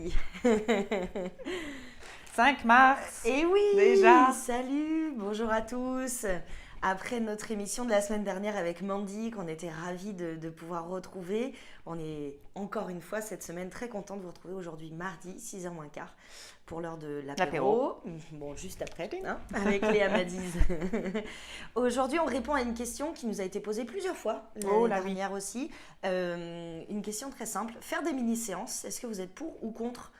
Mandy. 5 mars. Et oui, déjà. Salut, bonjour à tous. Après notre émission de la semaine dernière avec Mandy, qu'on était ravis de pouvoir retrouver, on est encore une fois cette semaine très content de vous retrouver aujourd'hui mardi, 6h moins quart, pour l'heure de l'apéro. Bon, juste après, hein, avec Léa Madiz. Aujourd'hui, on répond à une question qui nous a été posée plusieurs fois, l'année dernière aussi. Une question très simple. Faire des mini-séances, est-ce que vous êtes pour ou contre ?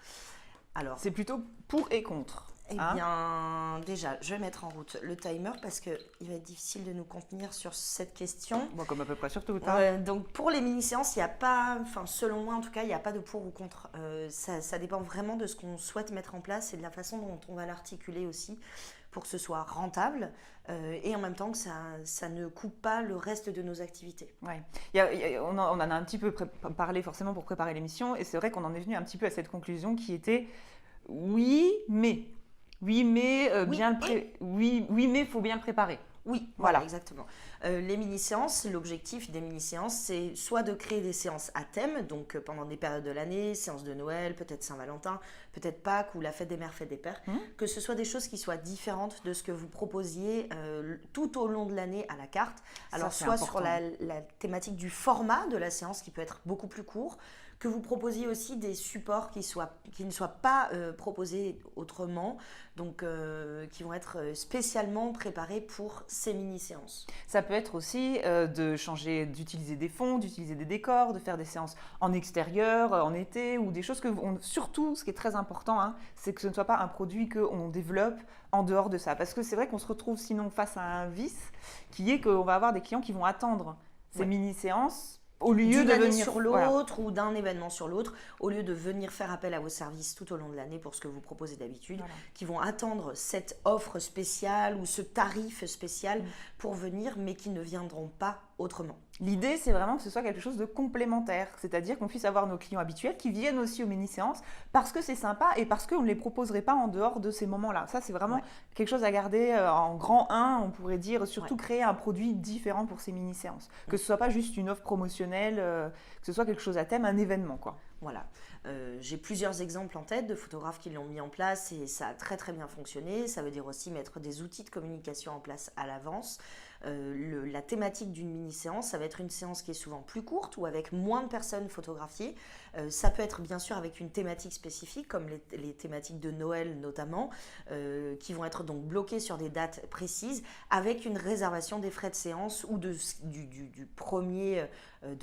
Alors, c'est plutôt pour et contre. Eh bien, déjà, je vais mettre en route le timer parce qu'il va être difficile de nous contenir sur cette question. Bon, comme à peu près sur tout. Donc, pour les mini-séances, il n'y a pas, enfin, selon moi en tout cas, il n'y a pas de pour ou contre. Ça dépend vraiment de ce qu'on souhaite mettre en place et de la façon dont on va l'articuler aussi pour que ce soit rentable et en même temps que ça ne coupe pas le reste de nos activités. Ouais. On en a un petit peu parlé forcément pour préparer l'émission et c'est vrai qu'on en est venu un petit peu à cette conclusion qui était oui, mais il faut bien le préparer. Oui, voilà, exactement. Les mini-séances, l'objectif des mini-séances, c'est soit de créer des séances à thème, donc pendant des périodes de l'année, séances de Noël, peut-être Saint-Valentin, peut-être Pâques ou la fête des mères, fête des pères, que ce soit des choses qui soient différentes de ce que vous proposiez tout au long de l'année à la carte. Alors, soit sur la thématique du format de la séance qui peut être beaucoup plus court, que vous proposiez aussi des supports qui ne soient pas proposés autrement, donc qui vont être spécialement préparés pour ces mini-séances. Ça peut être aussi d'utiliser des fonds, d'utiliser des décors, de faire des séances en extérieur, en été, ou des choses surtout, ce qui est très important, c'est que ce ne soit pas un produit qu'on développe en dehors de ça. Parce que c'est vrai qu'on se retrouve sinon face à un vice, qui est qu'on va avoir des clients qui vont attendre ces mini-séances, au lieu de venir sur l'autre ou d'un événement sur l'autre, au lieu de venir faire appel à vos services tout au long de l'année pour ce que vous proposez d'habitude, qui vont attendre cette offre spéciale ou ce tarif spécial pour venir, mais qui ne viendront pas autrement. L'idée, c'est vraiment que ce soit quelque chose de complémentaire, c'est-à-dire qu'on puisse avoir nos clients habituels qui viennent aussi aux mini-séances parce que c'est sympa et parce qu'on ne les proposerait pas en dehors de ces moments-là. Ça, c'est vraiment quelque chose à garder en grand 1, on pourrait dire, surtout créer un produit différent pour ces mini-séances. Que ce ne soit pas juste une offre promotionnelle, que ce soit quelque chose à thème, un événement, quoi. Voilà. J'ai plusieurs exemples en tête de photographes qui l'ont mis en place et ça a très très bien fonctionné. Ça veut dire aussi mettre des outils de communication en place à l'avance. La thématique d'une mini-séance, ça va être une séance qui est souvent plus courte ou avec moins de personnes photographiées. Ça peut être bien sûr avec une thématique spécifique, comme les thématiques de Noël notamment, qui vont être donc bloquées sur des dates précises, avec une réservation des frais de séance ou de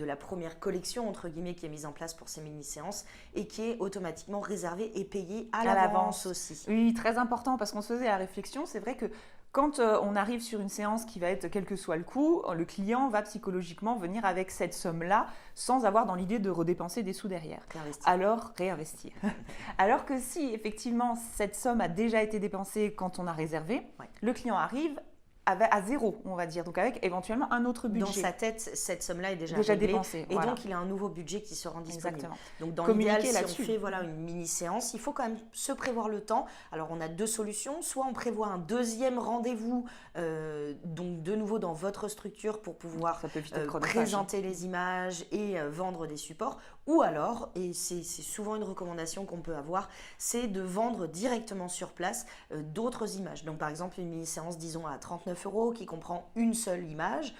la première collection, entre guillemets, qui est mise en place pour ces mini-séances et qui est automatiquement réservée et payée à l'avance aussi. Oui, très important, parce qu'on se faisait la réflexion, c'est vrai que quand on arrive sur une séance qui va être, quel que soit le coût, le client va psychologiquement venir avec cette somme-là sans avoir dans l'idée de redépenser des sous derrière. Réinvestir. Alors que si effectivement cette somme a déjà été dépensée quand on a réservé, le client arrive à zéro, on va dire, donc avec éventuellement un autre budget. Dans sa tête, cette somme-là est déjà dépensée. Et donc, il a un nouveau budget qui se rend disponible. Exactement. Donc, dans l'idéal, si on fait une mini-séance, il faut quand même se prévoir le temps. Alors, on a deux solutions. Soit on prévoit un deuxième rendez-vous, donc de nouveau dans votre structure pour pouvoir présenter les images et vendre des supports. Ou alors, et c'est souvent une recommandation qu'on peut avoir, c'est de vendre directement sur place d'autres images. Donc, par exemple, une mini-séance, disons, à 39 € qui comprend une seule image,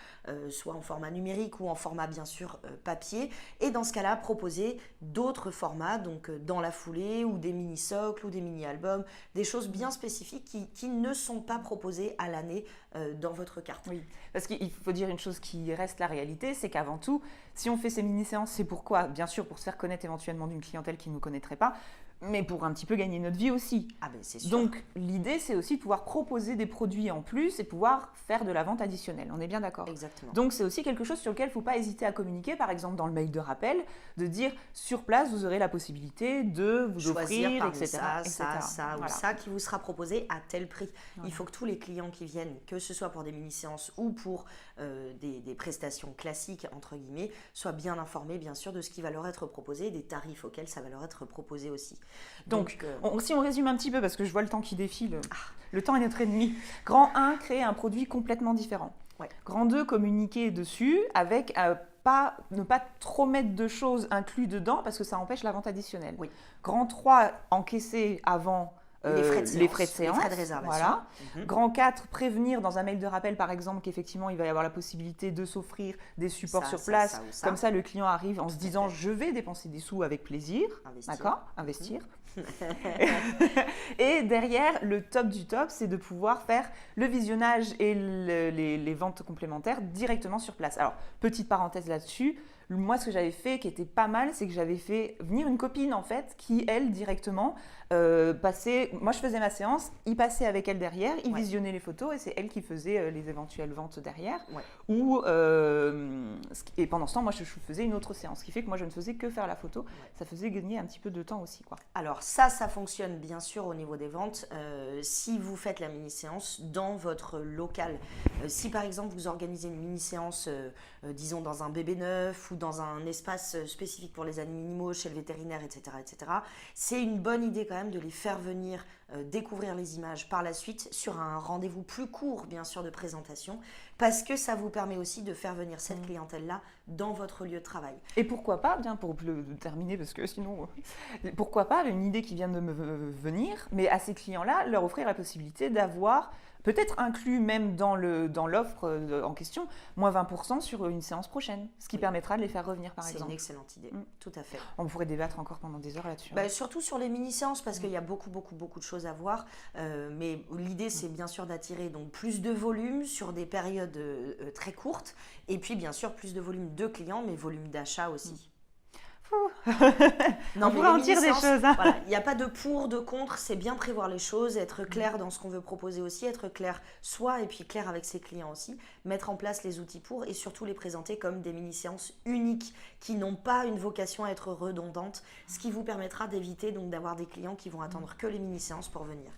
soit en format numérique ou en format bien sûr papier, et dans ce cas-là proposer d'autres formats, donc dans la foulée, ou des mini-socles ou des mini-albums, des choses bien spécifiques qui ne sont pas proposées à l'année dans votre carte. Oui, parce qu'il faut dire une chose qui reste la réalité, c'est qu'avant tout, si on fait ces mini-séances, c'est pourquoi ? Bien sûr pour se faire connaître éventuellement d'une clientèle qui ne nous connaîtrait pas, mais pour un petit peu gagner notre vie aussi. Ah ben c'est sûr. Donc l'idée, c'est aussi de pouvoir proposer des produits en plus et pouvoir faire de la vente additionnelle. On est bien d'accord ? Exactement. Donc c'est aussi quelque chose sur lequel il ne faut pas hésiter à communiquer, par exemple dans le mail de rappel, de dire sur place, vous aurez la possibilité de vous offrir, etc. Ça ou ça qui vous sera proposé à tel prix. Ouais. Il faut que tous les clients qui viennent, que ce soit pour des mini-séances ou pour des prestations classiques, entre guillemets, soient bien informés, bien sûr, de ce qui va leur être proposé et des tarifs auxquels ça va leur être proposé aussi. Donc si on résume un petit peu, parce que je vois le temps qui défile, le temps est notre ennemi. Grand 1, créer un produit complètement différent. Ouais. Grand 2, communiquer dessus avec ne pas trop mettre de choses inclus dedans parce que ça empêche la vente additionnelle. Oui. Grand 3, encaisser avant les frais de séance, les frais de réservation. Voilà. Grand 4, prévenir dans un mail de rappel, par exemple, qu'effectivement, il va y avoir la possibilité de s'offrir des supports sur place. Comme ça, le client arrive en se disant « je vais dépenser des sous avec plaisir ». D'accord ? Investir. Et derrière, le top du top, c'est de pouvoir faire le visionnage et les ventes complémentaires directement sur place. Alors, petite parenthèse là-dessus, moi, ce que j'avais fait qui était pas mal, c'est que j'avais fait venir une copine, en fait, qui, elle, directement, passait... Moi, je faisais ma séance, il passait avec elle derrière, il visionnait les photos et c'est elle qui faisait les éventuelles ventes derrière. Et pendant ce temps, moi, je faisais une autre séance, ce qui fait que moi, je ne faisais que faire la photo. Ça faisait gagner un petit peu de temps aussi, quoi. Alors ça fonctionne bien sûr au niveau des ventes si vous faites la mini-séance dans votre local. Si par exemple vous organisez une mini-séance, disons dans un bébé neuf ou dans un espace spécifique pour les animaux, chez le vétérinaire, etc., c'est une bonne idée quand même de les faire venir découvrir les images par la suite sur un rendez-vous plus court, bien sûr, de présentation, parce que ça vous permet aussi de faire venir cette clientèle-là dans votre lieu de travail. Et pourquoi pas, bien pour terminer, parce que sinon, pourquoi pas, une idée qui vient de me venir, mais à ces clients-là, leur offrir la possibilité d'avoir, peut-être inclus même dans l'offre en question, moins 20% sur une séance prochaine, ce qui permettra de les faire revenir, par exemple. C'est une excellente idée, tout à fait. On pourrait débattre encore pendant des heures là-dessus. Surtout sur les mini-séances, parce qu'il y a beaucoup de choses à voir, mais l'idée, c'est bien sûr d'attirer donc plus de volume sur des périodes très courtes, et puis bien sûr plus de volume de clients, mais volume d'achat aussi. Non, on pourrait en tirer des choses. Hein. Voilà, il n'y a pas de pour, de contre, c'est bien prévoir les choses, être clair dans ce qu'on veut proposer aussi, être clair soi et puis clair avec ses clients aussi, mettre en place les outils pour et surtout les présenter comme des mini-séances uniques qui n'ont pas une vocation à être redondantes, ce qui vous permettra d'éviter donc d'avoir des clients qui vont attendre que les mini-séances pour venir.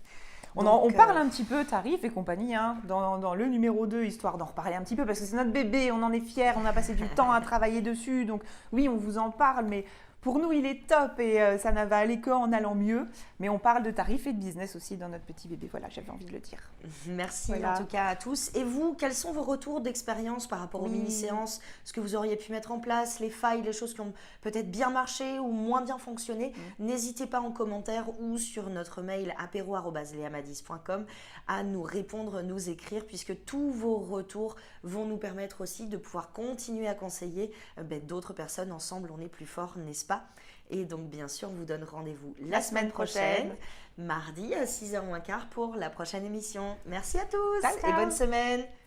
On parle un petit peu tarifs et compagnie dans le numéro 2, histoire d'en reparler un petit peu, parce que c'est notre bébé, on en est fiers, on a passé du temps à travailler dessus, donc oui, on vous en parle, mais pour nous, il est top et ça ne va aller qu'en allant mieux, mais on parle de tarifs et de business aussi dans notre petit bébé, voilà, j'avais envie de le dire. Merci en tout cas à tous. Et vous, quels sont vos retours d'expérience par rapport aux mini-séances? Ce que vous auriez pu mettre en place, les failles, les choses qui ont peut-être bien marché ou moins bien fonctionné? N'hésitez pas en commentaire ou sur notre mail apéro@leamadis.com à nous répondre, nous écrire, puisque tous vos retours vont nous permettre aussi de pouvoir continuer à conseiller d'autres personnes. Ensemble, on est plus fort, n'est-ce pas? Et donc, bien sûr, on vous donne rendez-vous la semaine prochaine, mardi à 6h moins quart pour la prochaine émission. Merci à tous et bonne semaine.